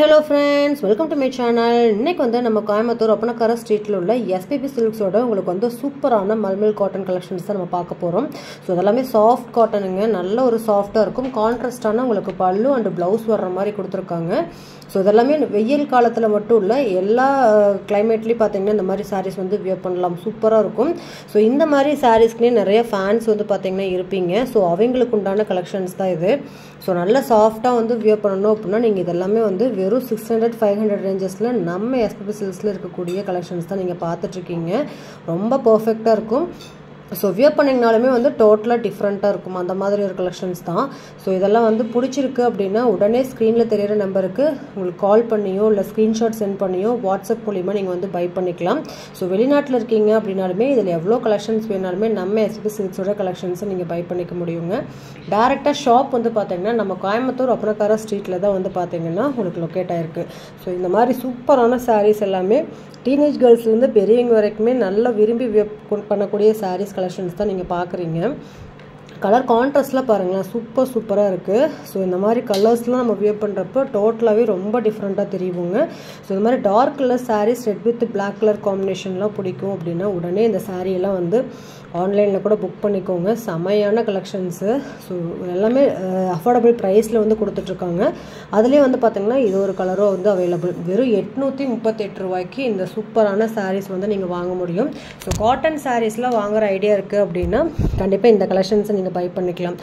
hello friends, welcome to my channel. இன்னைக்கு வந்து நம்ம கோயம்புத்தூர் ஒப்பனக்கார ஸ்ட்ரீட்ல உள்ள SPP சில்க்ஸோட உங்களுக்கு வந்து சூப்பரான மல்மல் காட்டன் கலெக்ஷன்ஸ் தான் நம்ம பார்க்க போறோம். ஸோ இதெல்லாமே சாஃப்ட் காட்டனுங்க, நல்ல ஒரு சாஃப்டா இருக்கும். கான்ட்ராஸ்டான உங்களுக்கு பல்லு அண்ட் பிளவுஸ் வர்ற மாதிரி கொடுத்துருக்காங்க. ஸோ இதெல்லாமே வெயில் காலத்தில் மட்டும் இல்லை, எல்லா கிளைமேட்லேயும் பார்த்தீங்கன்னா இந்த மாதிரி சாரீஸ் வந்து வியர் பண்ணலாம், சூப்பராக இருக்கும். ஸோ இந்த மாதிரி சாரீஸ்க்குனே நிறைய ஃபேன்ஸ் வந்து பார்த்தீங்கன்னா இருப்பீங்க. ஸோ அவங்களுக்கு உண்டான கலெக்ஷன்ஸ் தான் இது. ஸோ நல்ல சாஃப்டாக வந்து வியர் பண்ணணும் அப்படின்னா நீங்கள் இதெல்லாமே வந்து வெறும் 600-500 ரேஞ்சஸில் நம்ம SPP சில்க்ஸில் இருக்கக்கூடிய கலெக்ஷன்ஸ் தான் நீங்கள் பார்த்துட்ருக்கீங்க. ரொம்ப பர்ஃபெக்டாக இருக்கும். ஸோ வியர் பண்ணிங்கனாலுமே வந்து டோட்டலாக டிஃப்ரெண்ட்டாக இருக்கும், அந்த மாதிரி ஒரு கலெக்ஷன்ஸ் தான். ஸோ இதெல்லாம் வந்து பிடிச்சிருக்கு அப்படின்னா உடனே ஸ்க்ரீனில் தெரியிற நம்பருக்கு உங்களுக்கு கால் பண்ணியோ இல்லை ஸ்க்ரீன்ஷாட் சென்ட் பண்ணியோ வாட்ஸ்அப் மூலிமா நீங்கள் வந்து பை பண்ணிக்கலாம். ஸோ வெளிநாட்டில் இருக்கீங்க அப்படின்னாலுமே இதில் எவ்வளோ கலெக்ஷன்ஸ் வேணாலுமே நம்ம SPP சில்க்ஸோட கலெக்ஷன்ஸை நீங்கள் பை பண்ணிக்க முடியுங்க. டேரெக்டாக ஷாப் வந்து பார்த்தீங்கன்னா நம்ம கோயம்புத்தூர் ஒப்பனக்கார ஸ்ட்ரீட்டில் தான் வந்து பார்த்தீங்கன்னா உங்களுக்கு லொக்கேட் ஆகிருக்கு. ஸோ இந்த மாதிரி சூப்பரான சாரீஸ் எல்லாமே டீனேஜ் கேர்ள்ஸ்லேருந்து பெரியவங்க வரைக்குமே நல்லா விரும்பி பண்ணக்கூடிய சாரீஸ் கலெக்ஷன்ஸ் தான் நீங்கள் பார்க்குறீங்க. கலர் கான்ட்ராஸ்ட்லாம் பாருங்களேன், சூப்பராக இருக்குது. ஸோ இந்த மாதிரி கலர்ஸ்லாம் நம்ம வியர் பண்ணுறப்போ டோட்டலாகவே ரொம்ப டிஃப்ரெண்ட்டாக தெரியுங்க. ஸோ இந்த மாதிரி dark colour saris red with black colour காம்பினேஷன்லாம் பிடிக்கும் அப்படின்னா உடனே இந்த சாரீயெல்லாம் வந்து ஆன்லைனில் கூட புக் பண்ணிக்கோங்க. செமையான கலெக்ஷன்ஸு. ஸோ எல்லாமே அஃபோர்டபுள் ப்ரைஸில் வந்து கொடுத்துட்ருக்காங்க. அதுலேயே வந்து பார்த்திங்கன்னா இது ஒரு கலரும் வந்து அவைலபிள். வெறும் 838 ரூபாய்க்கு இந்த சூப்பரான சாரீஸ் வந்து நீங்கள் வாங்க முடியும். ஸோ காட்டன் சாரீஸ்லாம் வாங்குகிற ஐடியா இருக்குது அப்படின்னா கண்டிப்பாக இந்த கலெக்ஷன்ஸை நீங்கள் பை பண்ணிக்கலாம்.